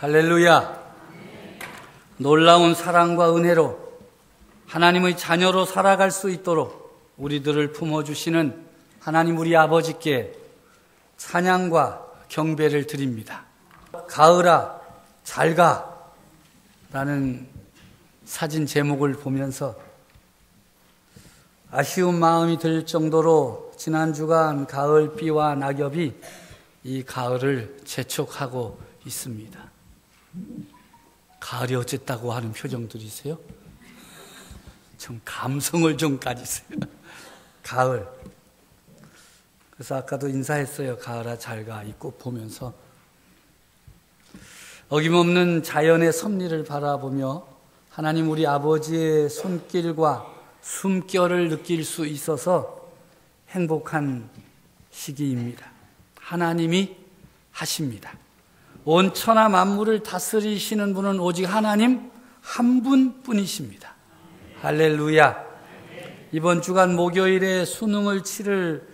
할렐루야. 놀라운 사랑과 은혜로 하나님의 자녀로 살아갈 수 있도록 우리들을 품어주시는 하나님 우리 아버지께 찬양과 경배를 드립니다. 가을아 잘가 라는 사진 제목을 보면서 아쉬운 마음이 들 정도로 지난 주간 가을비와 낙엽이 이 가을을 재촉하고 있습니다. 가을이 어쨌다고 하는 표정들이세요? 좀 감성을 좀 가지세요. 가을. 그래서 아까도 인사했어요. 가을아 잘가 이 꽃 보면서 어김없는 자연의 섭리를 바라보며 하나님 우리 아버지의 손길과 숨결을 느낄 수 있어서 행복한 시기입니다. 하나님이 하십니다. 온 천하 만물을 다스리시는 분은 오직 하나님 한 분뿐이십니다. 할렐루야. 이번 주간 목요일에 수능을 치를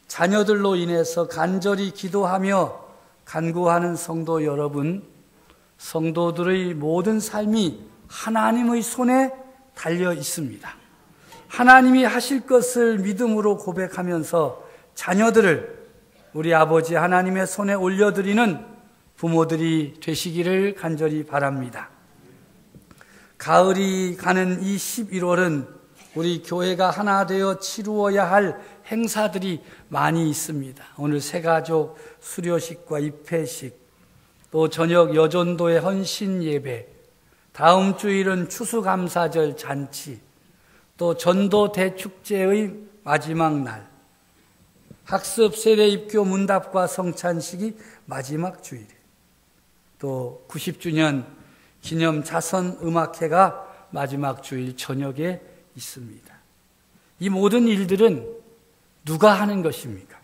자녀들로 인해서 간절히 기도하며 간구하는 성도 여러분, 성도들의 모든 삶이 하나님의 손에 달려 있습니다. 하나님이 하실 것을 믿음으로 고백하면서 자녀들을 우리 아버지 하나님의 손에 올려드리는 부모들이 되시기를 간절히 바랍니다. 가을이 가는 이 11월은 우리 교회가 하나 되어 치루어야 할 행사들이 많이 있습니다. 오늘 새가족 수료식과 입회식, 또 저녁 여전도의 헌신 예배, 다음 주일은 추수감사절 잔치, 또 전도 대축제의 마지막 날, 학습 세대 입교 문답과 성찬식이 마지막 주일, 또 90주년 기념 자선 음악회가 마지막 주일 저녁에 있습니다. 이 모든 일들은 누가 하는 것입니까?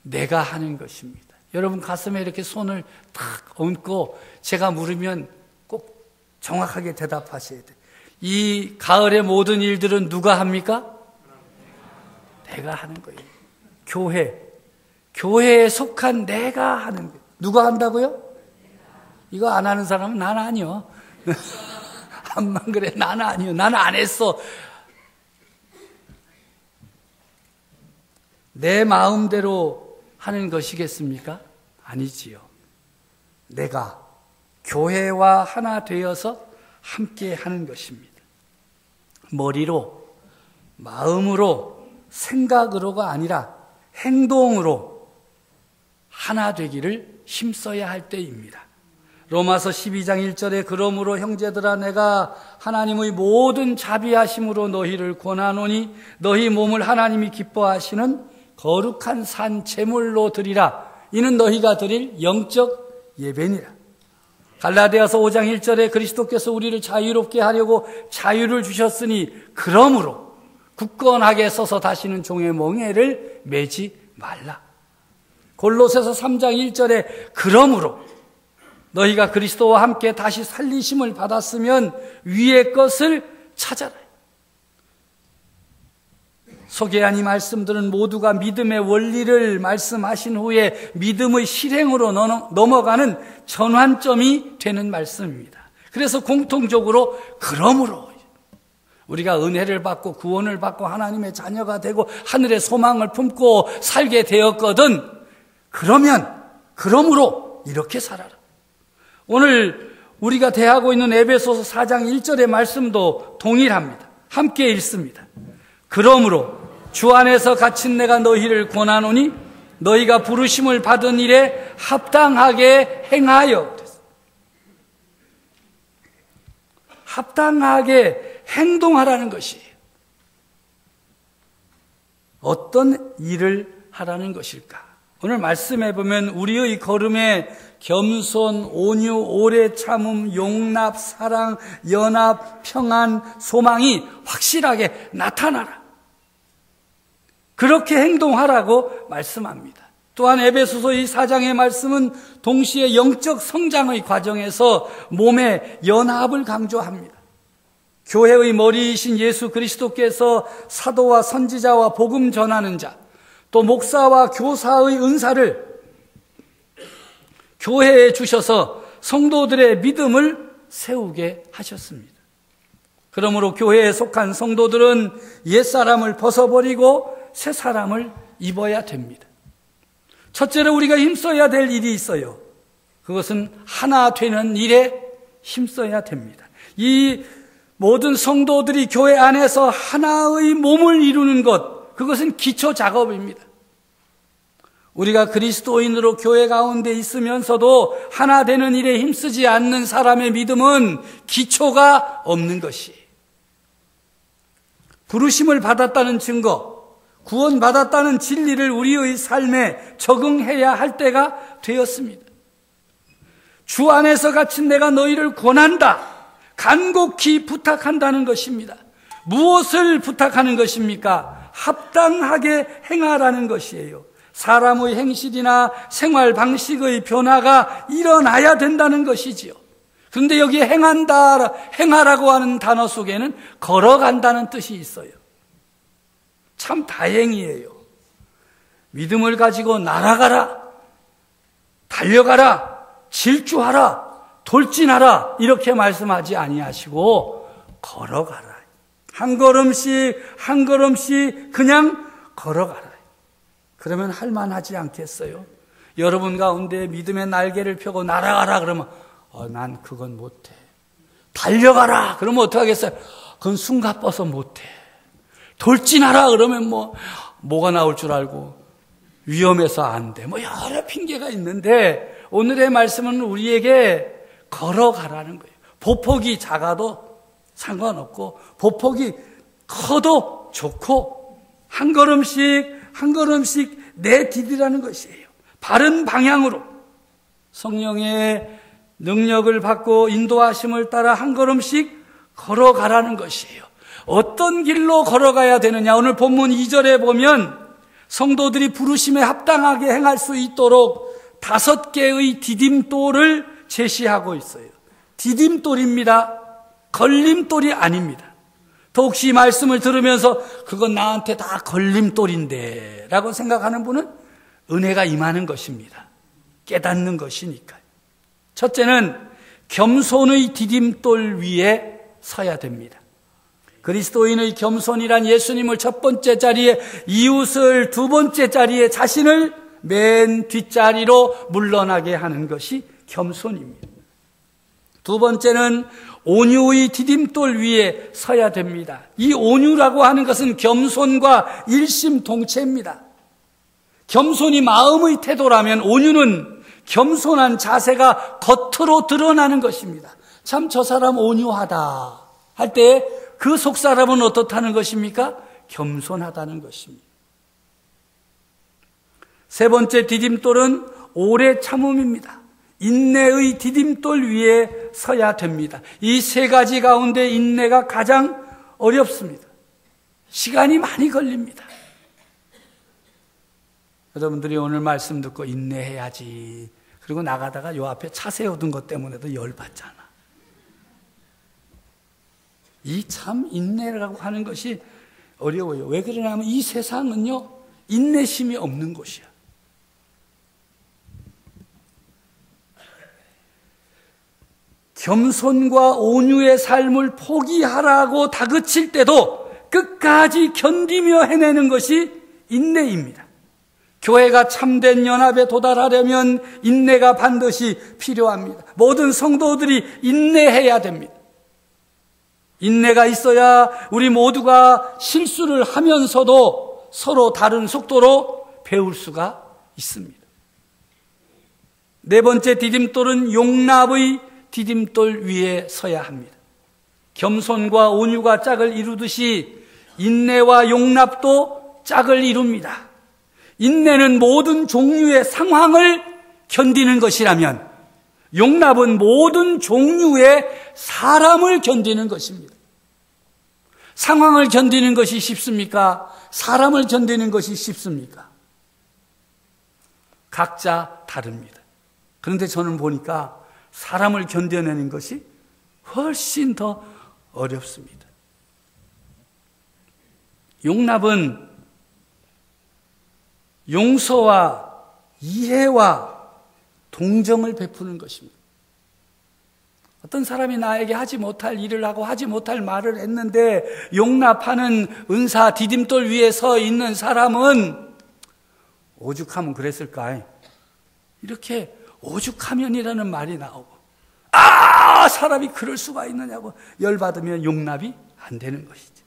내가 하는 것입니다. 여러분 가슴에 이렇게 손을 탁 얹고 제가 물으면 꼭 정확하게 대답하셔야 돼요. 이 가을의 모든 일들은 누가 합니까? 내가 하는 거예요. 교회에 속한 내가 하는 거예요. 누가 한다고요? 이거 안 하는 사람은 난 아니요. 암만 그래, 나는 아니요. 나는 안 했어. 내 마음대로 하는 것이겠습니까? 아니지요. 내가 교회와 하나 되어서 함께 하는 것입니다. 머리로, 마음으로, 생각으로가 아니라 행동으로 하나 되기를 힘써야 할 때입니다. 로마서 12장 1절에 그러므로 형제들아 내가 하나님의 모든 자비하심으로 너희를 권하노니 너희 몸을 하나님이 기뻐하시는 거룩한 산 제물로 드리라. 이는 너희가 드릴 영적 예배니라. 갈라디아서 5장 1절에 그리스도께서 우리를 자유롭게 하려고 자유를 주셨으니 그러므로 굳건하게 서서 다시는 종의 멍에를 매지 말라. 골로새서 3장 1절에 그러므로 너희가 그리스도와 함께 다시 살리심을 받았으면 위의 것을 찾아라. 소개한 이 말씀들은 모두가 믿음의 원리를 말씀하신 후에 믿음의 실행으로 넘어가는 전환점이 되는 말씀입니다. 그래서 공통적으로 그러므로 우리가 은혜를 받고 구원을 받고 하나님의 자녀가 되고 하늘의 소망을 품고 살게 되었거든. 그러므로 이렇게 살아라. 오늘 우리가 대하고 있는 에베소서 4장 1절의 말씀도 동일합니다. 함께 읽습니다. 그러므로 주 안에서 갇힌 내가 너희를 권하노니 너희가 부르심을 받은 일에 합당하게 행하여. 합당하게 행동하라는 것이에요. 어떤 일을 하라는 것일까? 오늘 말씀해 보면 우리의 걸음에 겸손, 온유, 오래 참음, 용납, 사랑, 연합, 평안, 소망이 확실하게 나타나라. 그렇게 행동하라고 말씀합니다. 또한 에베소서 이 4장의 말씀은 동시에 영적 성장의 과정에서 몸의 연합을 강조합니다. 교회의 머리이신 예수 그리스도께서 사도와 선지자와 복음 전하는 자, 또 목사와 교사의 은사를 교회에 주셔서 성도들의 믿음을 세우게 하셨습니다. 그러므로 교회에 속한 성도들은 옛사람을 벗어버리고 새사람을 입어야 됩니다. 첫째로 우리가 힘써야 될 일이 있어요. 그것은 하나 되는 일에 힘써야 됩니다. 이 모든 성도들이 교회 안에서 하나의 몸을 이루는 것, 그것은 기초 작업입니다. 우리가 그리스도인으로 교회 가운데 있으면서도 하나 되는 일에 힘쓰지 않는 사람의 믿음은 기초가 없는 것이에요. 부르심을 받았다는 증거, 구원받았다는 진리를 우리의 삶에 적응해야 할 때가 되었습니다. 주 안에서 갇힌 내가 너희를 권한다, 간곡히 부탁한다는 것입니다. 무엇을 부탁하는 것입니까? 합당하게 행하라는 것이에요. 사람의 행실이나 생활 방식의 변화가 일어나야 된다는 것이지요. 그런데 여기에 행하라고 하는 단어 속에는 걸어간다는 뜻이 있어요. 참 다행이에요. 믿음을 가지고 날아가라, 달려가라, 질주하라, 돌진하라 이렇게 말씀하지 아니하시고 걸어가라. 한 걸음씩 한 걸음씩 그냥 걸어가라. 그러면 할만하지 않겠어요? 여러분 가운데 믿음의 날개를 펴고 날아가라 그러면 난 그건 못해. 달려가라 그러면 어떡하겠어요? 그건 숨가뻐서 못해. 돌진하라 그러면 뭐가 나올 줄 알고 위험해서 안 돼. 여러 핑계가 있는데 오늘의 말씀은 우리에게 걸어가라는 거예요. 보폭이 작아도 상관없고 보폭이 커도 좋고 한 걸음씩 한 걸음씩 내디디라는 것이에요. 바른 방향으로 성령의 능력을 받고 인도하심을 따라 한 걸음씩 걸어가라는 것이에요. 어떤 길로 걸어가야 되느냐? 오늘 본문 2절에 보면 성도들이 부르심에 합당하게 행할 수 있도록 5개의 디딤돌을 제시하고 있어요. 디딤돌입니다. 걸림돌이 아닙니다. 또 혹시 말씀을 들으면서 그건 나한테 다 걸림돌인데 라고 생각하는 분은 은혜가 임하는 것입니다. 깨닫는 것이니까요. 첫째는 겸손의 디딤돌 위에 서야 됩니다. 그리스도인의 겸손이란 예수님을 첫 번째 자리에, 이웃을 두 번째 자리에, 자신을 맨 뒷자리로 물러나게 하는 것이 겸손입니다. 두 번째는 온유의 디딤돌 위에 서야 됩니다. 이 온유라고 하는 것은 겸손과 일심동체입니다. 겸손이 마음의 태도라면 온유는 겸손한 자세가 겉으로 드러나는 것입니다. 참 저 사람 온유하다 할 때 그 속사람은 어떻다는 것입니까? 겸손하다는 것입니다. 세 번째 디딤돌은 오래 참음입니다. 인내의 디딤돌 위에 서야 됩니다. 이 세 가지 가운데 인내가 가장 어렵습니다. 시간이 많이 걸립니다. 여러분들이 오늘 말씀 듣고 인내해야지, 그리고 나가다가 요 앞에 차 세워둔 것 때문에도 열받잖아. 이 참 인내라고 하는 것이 어려워요. 왜 그러냐면 이 세상은요, 인내심이 없는 곳이야. 겸손과 온유의 삶을 포기하라고 다그칠 때도 끝까지 견디며 해내는 것이 인내입니다. 교회가 참된 연합에 도달하려면 인내가 반드시 필요합니다. 모든 성도들이 인내해야 됩니다. 인내가 있어야 우리 모두가 실수를 하면서도 서로 다른 속도로 배울 수가 있습니다. 네 번째 디딤돌은 용납의 디딤돌 위에 서야 합니다. 겸손과 온유가 짝을 이루듯이 인내와 용납도 짝을 이룹니다. 인내는 모든 종류의 상황을 견디는 것이라면 용납은 모든 종류의 사람을 견디는 것입니다. 상황을 견디는 것이 쉽습니까? 사람을 견디는 것이 쉽습니까? 각자 다릅니다. 그런데 저는 보니까 사람을 견뎌내는 것이 훨씬 더 어렵습니다. 용납은 용서와 이해와 동정을 베푸는 것입니다. 어떤 사람이 나에게 하지 못할 일을 하고 하지 못할 말을 했는데 용납하는 은사 디딤돌 위에 서 있는 사람은 오죽하면 그랬을까? 이렇게 오죽하면이라는 말이 나오고, 사람이 그럴 수가 있느냐고 열받으면 용납이 안 되는 것이죠.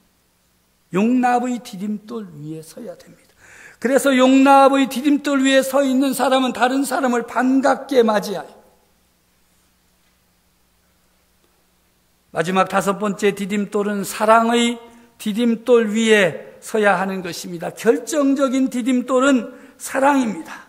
용납의 디딤돌 위에 서야 됩니다. 그래서 용납의 디딤돌 위에 서 있는 사람은 다른 사람을 반갑게 맞이하여, 마지막 5번째 디딤돌은 사랑의 디딤돌 위에 서야 하는 것입니다. 결정적인 디딤돌은 사랑입니다.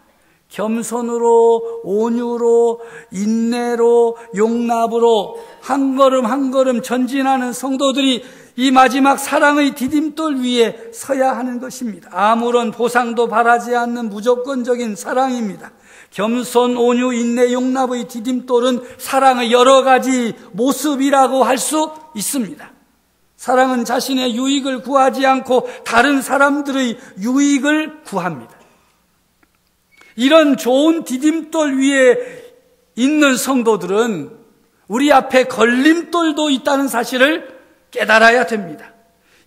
겸손으로, 온유로, 인내로, 용납으로 한 걸음 한 걸음 전진하는 성도들이 이 마지막 사랑의 디딤돌 위에 서야 하는 것입니다. 아무런 보상도 바라지 않는 무조건적인 사랑입니다. 겸손, 온유, 인내, 용납의 디딤돌은 사랑의 여러 가지 모습이라고 할 수 있습니다. 사랑은 자신의 유익을 구하지 않고 다른 사람들의 유익을 구합니다. 이런 좋은 디딤돌 위에 있는 성도들은 우리 앞에 걸림돌도 있다는 사실을 깨달아야 됩니다.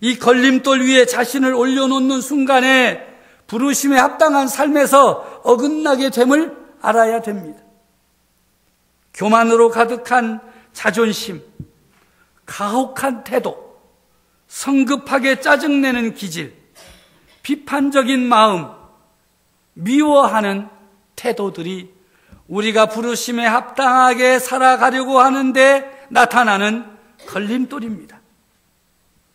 이 걸림돌 위에 자신을 올려놓는 순간에 부르심에 합당한 삶에서 어긋나게 됨을 알아야 됩니다. 교만으로 가득한 자존심, 가혹한 태도, 성급하게 짜증내는 기질, 비판적인 마음, 미워하는 태도들이 우리가 부르심에 합당하게 살아가려고 하는데 나타나는 걸림돌입니다.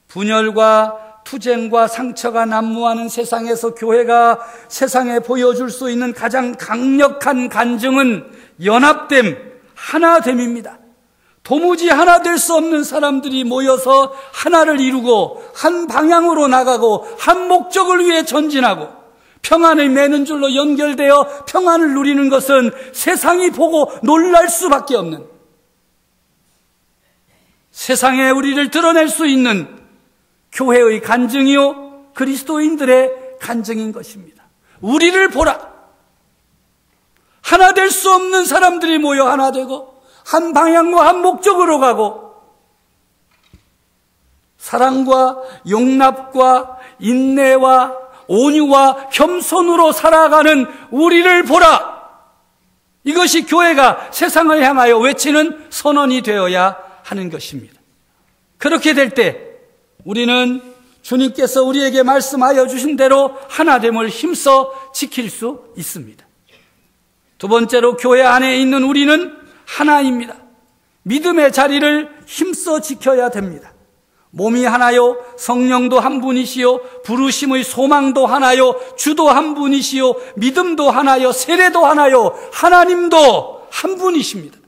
분열과 투쟁과 상처가 난무하는 세상에서 교회가 세상에 보여줄 수 있는 가장 강력한 간증은 연합됨, 하나됨입니다. 도무지 하나 될 수 없는 사람들이 모여서 하나를 이루고 한 방향으로 나가고 한 목적을 위해 전진하고 평안을 매는 줄로 연결되어 평안을 누리는 것은 세상이 보고 놀랄 수밖에 없는, 세상에 우리를 드러낼 수 있는 교회의 간증이요 그리스도인들의 간증인 것입니다. 우리를 보라. 하나 될 수 없는 사람들이 모여 하나 되고 한 방향과 한 목적으로 가고 사랑과 용납과 인내와 온유와 겸손으로 살아가는 우리를 보라. 이것이 교회가 세상을 향하여 외치는 선언이 되어야 하는 것입니다. 그렇게 될 때 우리는 주님께서 우리에게 말씀하여 주신 대로 하나됨을 힘써 지킬 수 있습니다. 두 번째로 교회 안에 있는 우리는 하나입니다. 믿음의 자리를 힘써 지켜야 됩니다. 몸이 하나요, 성령도 한 분이시요, 부르심의 소망도 하나요, 주도 한 분이시요, 믿음도 하나요, 세례도 하나요, 하나님도 한 분이십니다.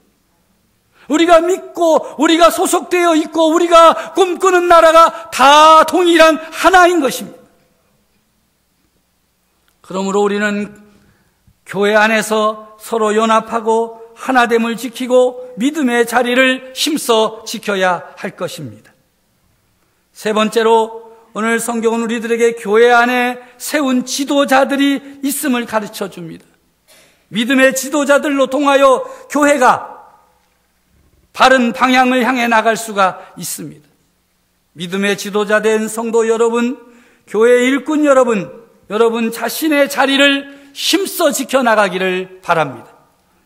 우리가 믿고 우리가 소속되어 있고 우리가 꿈꾸는 나라가 다 동일한 하나인 것입니다. 그러므로 우리는 교회 안에서 서로 연합하고 하나됨을 지키고 믿음의 자리를 힘써 지켜야 할 것입니다. 세 번째로 오늘 성경은 우리들에게 교회 안에 세운 지도자들이 있음을 가르쳐 줍니다. 믿음의 지도자들로 통하여 교회가 바른 방향을 향해 나갈 수가 있습니다. 믿음의 지도자 된 성도 여러분, 교회 일꾼 여러분 자신의 자리를 힘써 지켜나가기를 바랍니다.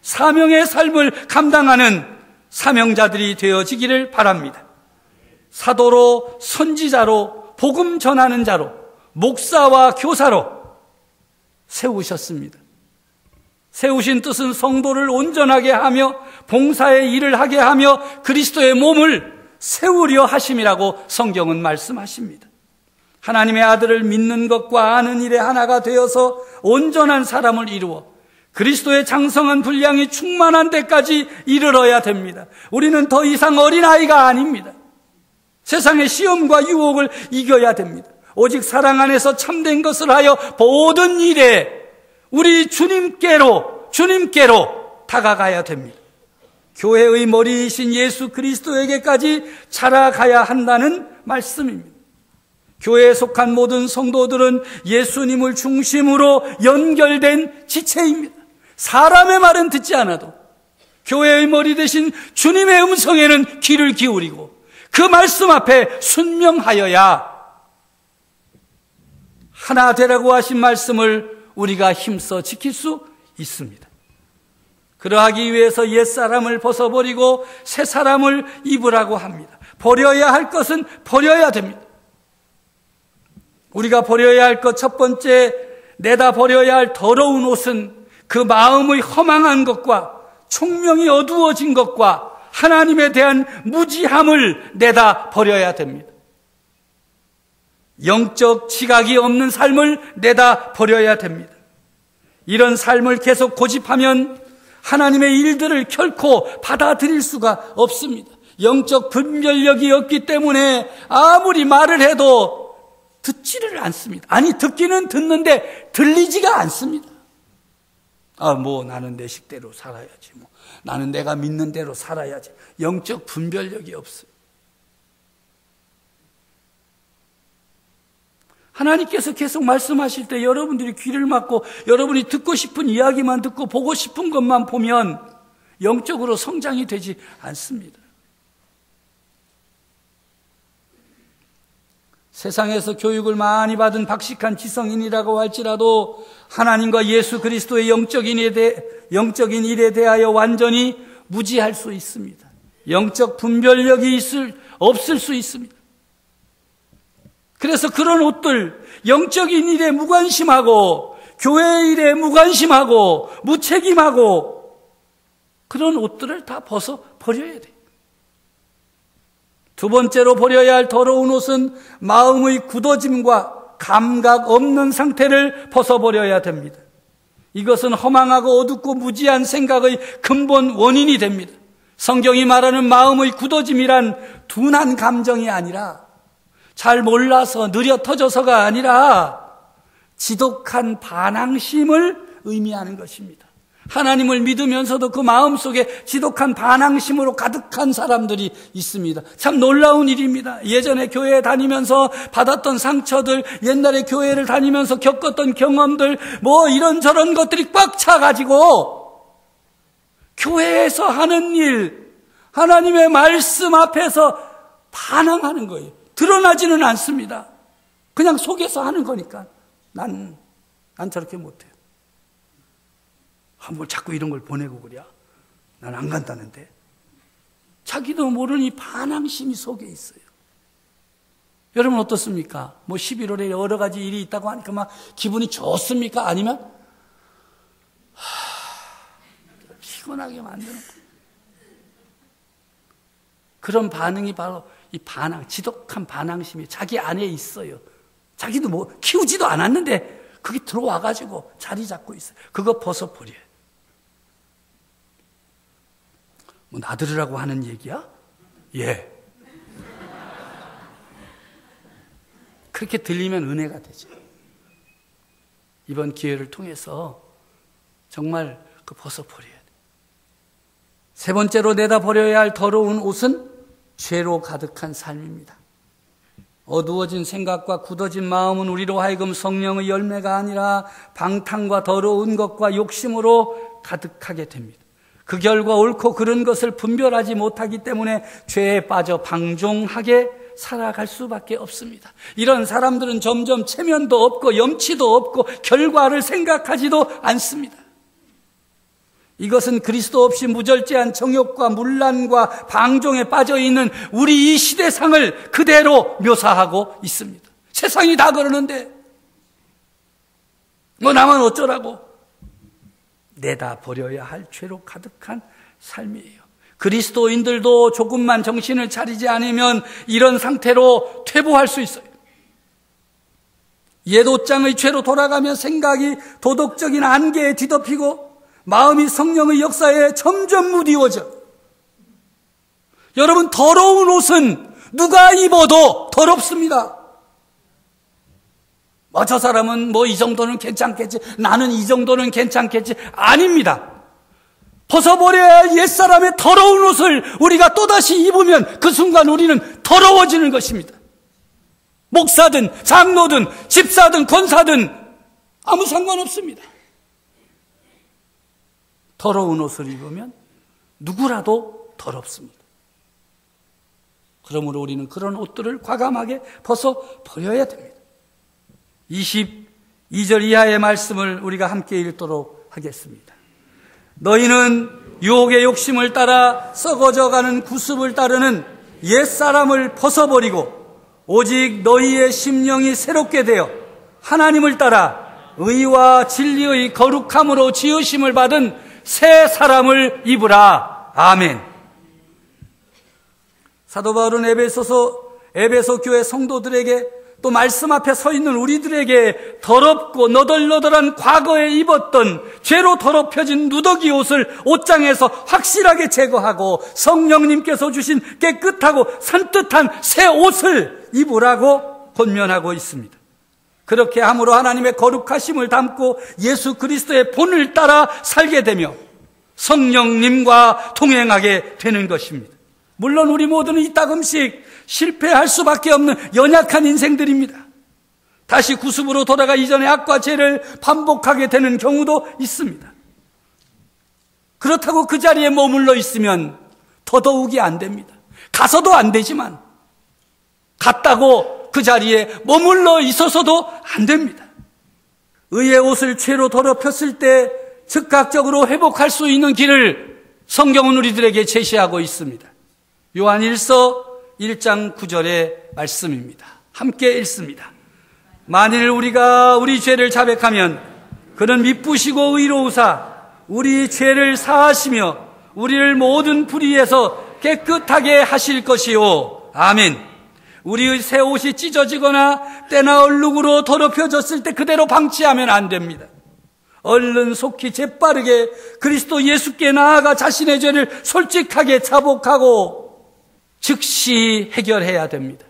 사명의 삶을 감당하는 사명자들이 되어지기를 바랍니다. 사도로, 선지자로, 복음 전하는 자로, 목사와 교사로 세우셨습니다. 세우신 뜻은 성도를 온전하게 하며 봉사의 일을 하게 하며 그리스도의 몸을 세우려 하심이라고 성경은 말씀하십니다. 하나님의 아들을 믿는 것과 아는 일에 하나가 되어서 온전한 사람을 이루어 그리스도의 장성한 분량이 충만한 데까지 이르러야 됩니다. 우리는 더 이상 어린아이가 아닙니다. 세상의 시험과 유혹을 이겨야 됩니다. 오직 사랑 안에서 참된 것을 하여 모든 일에 우리 주님께로 다가가야 됩니다. 교회의 머리이신 예수 그리스도에게까지 자라가야 한다는 말씀입니다. 교회에 속한 모든 성도들은 예수님을 중심으로 연결된 지체입니다. 사람의 말은 듣지 않아도 교회의 머리 되신 주님의 음성에는 귀를 기울이고 그 말씀 앞에 순명하여야 하나 되라고 하신 말씀을 우리가 힘써 지킬 수 있습니다. 그러하기 위해서 옛사람을 벗어버리고 새 사람을 입으라고 합니다. 버려야 할 것은 버려야 됩니다. 우리가 버려야 할 것 첫 번째, 내다 버려야 할 더러운 옷은 그 마음의 허망한 것과 총명이 어두워진 것과 하나님에 대한 무지함을 내다 버려야 됩니다. 영적 지각이 없는 삶을 내다 버려야 됩니다. 이런 삶을 계속 고집하면 하나님의 일들을 결코 받아들일 수가 없습니다. 영적 분별력이 없기 때문에 아무리 말을 해도 듣지를 않습니다. 아니, 듣기는 듣는데 들리지가 않습니다. 나는 내 식대로 살아야지. 나는 내가 믿는 대로 살아야지. 영적 분별력이 없어요. 하나님께서 계속 말씀하실 때 여러분들이 귀를 막고 여러분이 듣고 싶은 이야기만 듣고 보고 싶은 것만 보면 영적으로 성장이 되지 않습니다. 세상에서 교육을 많이 받은 박식한 지성인이라고 할지라도 하나님과 예수 그리스도의 영적인 일에 대하여 완전히 무지할 수 있습니다. 영적 분별력이 없을 수 있습니다. 그래서 그런 옷들, 영적인 일에 무관심하고 교회의 일에 무관심하고 무책임하고 그런 옷들을 다 벗어 버려야 돼요. 두 번째로 버려야 할 더러운 옷은 마음의 굳어짐과 감각 없는 상태를 벗어버려야 됩니다. 이것은 허망하고 어둡고 무지한 생각의 근본 원인이 됩니다. 성경이 말하는 마음의 굳어짐이란 둔한 감정이 아니라 잘 몰라서 느려 터져서가 아니라 지독한 반항심을 의미하는 것입니다. 하나님을 믿으면서도 그 마음속에 지독한 반항심으로 가득한 사람들이 있습니다. 참 놀라운 일입니다. 예전에 교회에 다니면서 받았던 상처들, 옛날에 교회를 다니면서 겪었던 경험들, 이런저런 것들이 꽉 차가지고 교회에서 하는 일, 하나님의 말씀 앞에서 반항하는 거예요. 드러나지는 않습니다. 그냥 속에서 하는 거니까 난 저렇게 못해요. 뭘 자꾸 이런 걸 보내고 그래? 난 안 간다는데. 자기도 모르니 반항심이 속에 있어요. 여러분 어떻습니까? 11월에 여러 가지 일이 있다고 하니까 막 기분이 좋습니까? 아니면 피곤하게 만드는 거예요. 그런 반응이 바로 이 반항, 지독한 반항심이 자기 안에 있어요. 자기도 키우지도 않았는데 그게 들어와가지고 자리 잡고 있어요. 그거 벗어버려요. 나들으라고 하는 얘기야? 예. 그렇게 들리면 은혜가 되죠. 이번 기회를 통해서 정말 벗어버려야 돼. 세 번째로 내다 버려야 할 더러운 옷은 죄로 가득한 삶입니다. 어두워진 생각과 굳어진 마음은 우리로 하여금 성령의 열매가 아니라 방탕과 더러운 것과 욕심으로 가득하게 됩니다. 그 결과 옳고 그른 것을 분별하지 못하기 때문에 죄에 빠져 방종하게 살아갈 수밖에 없습니다. 이런 사람들은 점점 체면도 없고 염치도 없고 결과를 생각하지도 않습니다. 이것은 그리스도 없이 무절제한 정욕과 문란과 방종에 빠져있는 우리 이 시대상을 그대로 묘사하고 있습니다. 세상이 다 그러는데 나만 어쩌라고. 내다 버려야 할 죄로 가득한 삶이에요. 그리스도인들도 조금만 정신을 차리지 않으면 이런 상태로 퇴보할 수 있어요. 옛 옷장의 죄로 돌아가면 생각이 도덕적인 안개에 뒤덮이고 마음이 성령의 역사에 점점 무디워져. 여러분, 더러운 옷은 누가 입어도 더럽습니다. 저 사람은 이 정도는 괜찮겠지, 나는 이 정도는 괜찮겠지. 아닙니다. 벗어버려야 할 옛사람의 더러운 옷을 우리가 또다시 입으면 그 순간 우리는 더러워지는 것입니다. 목사든 장로든 집사든 권사든 아무 상관없습니다. 더러운 옷을 입으면 누구라도 더럽습니다. 그러므로 우리는 그런 옷들을 과감하게 벗어 버려야 됩니다. 22절 이하의 말씀을 우리가 함께 읽도록 하겠습니다. 너희는 유혹의 욕심을 따라 썩어져가는 구습을 따르는 옛사람을 벗어버리고 오직 너희의 심령이 새롭게 되어 하나님을 따라 의와 진리의 거룩함으로 지으심을 받은 새 사람을 입으라. 아멘. 사도 바울은 에베소 교회 성도들에게 또 말씀 앞에 서 있는 우리들에게 더럽고 너덜너덜한 과거에 입었던 죄로 더럽혀진 누더기 옷을 옷장에서 확실하게 제거하고 성령님께서 주신 깨끗하고 산뜻한 새 옷을 입으라고 권면하고 있습니다. 그렇게 함으로 하나님의 거룩하심을 담고 예수 그리스도의 본을 따라 살게 되며 성령님과 동행하게 되는 것입니다. 물론 우리 모두는 이따금씩 실패할 수밖에 없는 연약한 인생들입니다. 다시 구습으로 돌아가 이전의 악과 죄를 반복하게 되는 경우도 있습니다. 그렇다고 그 자리에 머물러 있으면 더더욱이 안 됩니다. 가서도 안 되지만 갔다고 그 자리에 머물러 있어서도 안 됩니다. 의의 옷을 죄로 더럽혔을 때 즉각적으로 회복할 수 있는 길을 성경은 우리들에게 제시하고 있습니다. 요한 1서 1장 9절의 말씀입니다. 함께 읽습니다. 만일 우리가 우리 죄를 자백하면 그는 미쁘시고 의로우사 우리 죄를 사하시며 우리를 모든 불의에서 깨끗하게 하실 것이요. 아멘. 우리의 새 옷이 찢어지거나 때나 얼룩으로 더럽혀졌을 때 그대로 방치하면 안 됩니다. 얼른 속히 재빠르게 그리스도 예수께 나아가 자신의 죄를 솔직하게 자복하고 즉시 해결해야 됩니다.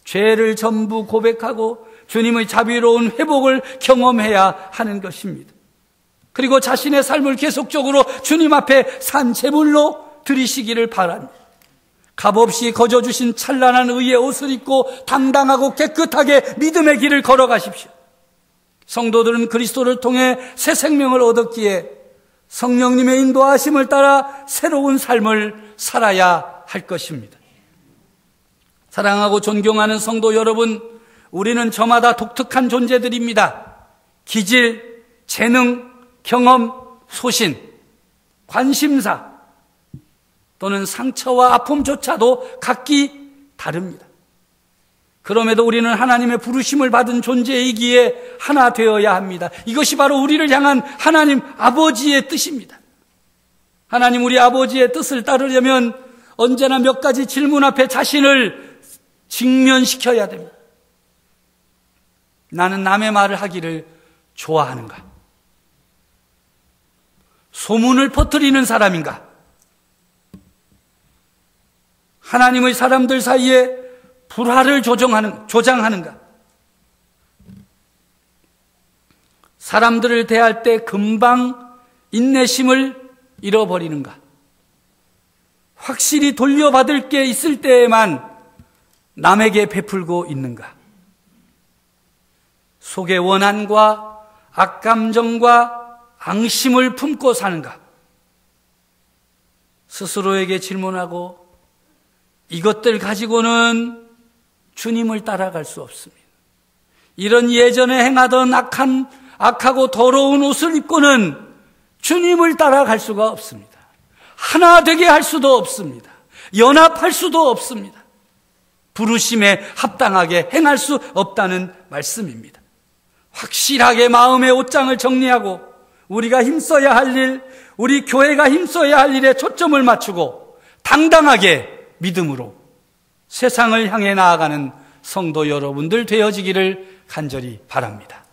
죄를 전부 고백하고 주님의 자비로운 회복을 경험해야 하는 것입니다. 그리고 자신의 삶을 계속적으로 주님 앞에 산 제물로 드리시기를 바랍니다. 값없이 거저주신 찬란한 의의 옷을 입고 당당하고 깨끗하게 믿음의 길을 걸어가십시오. 성도들은 그리스도를 통해 새 생명을 얻었기에 성령님의 인도하심을 따라 새로운 삶을 살아야 할 것입니다. 사랑하고 존경하는 성도 여러분, 우리는 저마다 독특한 존재들입니다. 기질, 재능, 경험, 소신, 관심사 또는 상처와 아픔조차도 각기 다릅니다. 그럼에도 우리는 하나님의 부르심을 받은 존재이기에 하나 되어야 합니다. 이것이 바로 우리를 향한 하나님 아버지의 뜻입니다. 하나님 우리 아버지의 뜻을 따르려면 언제나 몇 가지 질문 앞에 자신을 직면시켜야 됩니다. 나는 남의 말을 하기를 좋아하는가? 소문을 퍼뜨리는 사람인가? 하나님의 사람들 사이에 불화를 조장하는가? 사람들을 대할 때 금방 인내심을 잃어버리는가? 확실히 돌려받을 게 있을 때에만 남에게 베풀고 있는가? 속에 원한과 악감정과 앙심을 품고 사는가? 스스로에게 질문하고 이것들 가지고는 주님을 따라갈 수 없습니다. 이런 예전에 행하던 악하고 더러운 옷을 입고는 주님을 따라갈 수가 없습니다. 하나 되게 할 수도 없습니다. 연합할 수도 없습니다. 부르심에 합당하게 행할 수 없다는 말씀입니다. 확실하게 마음의 옷장을 정리하고 우리가 힘써야 할 일, 우리 교회가 힘써야 할 일에 초점을 맞추고 당당하게 믿음으로 세상을 향해 나아가는 성도 여러분들 되어지기를 간절히 바랍니다.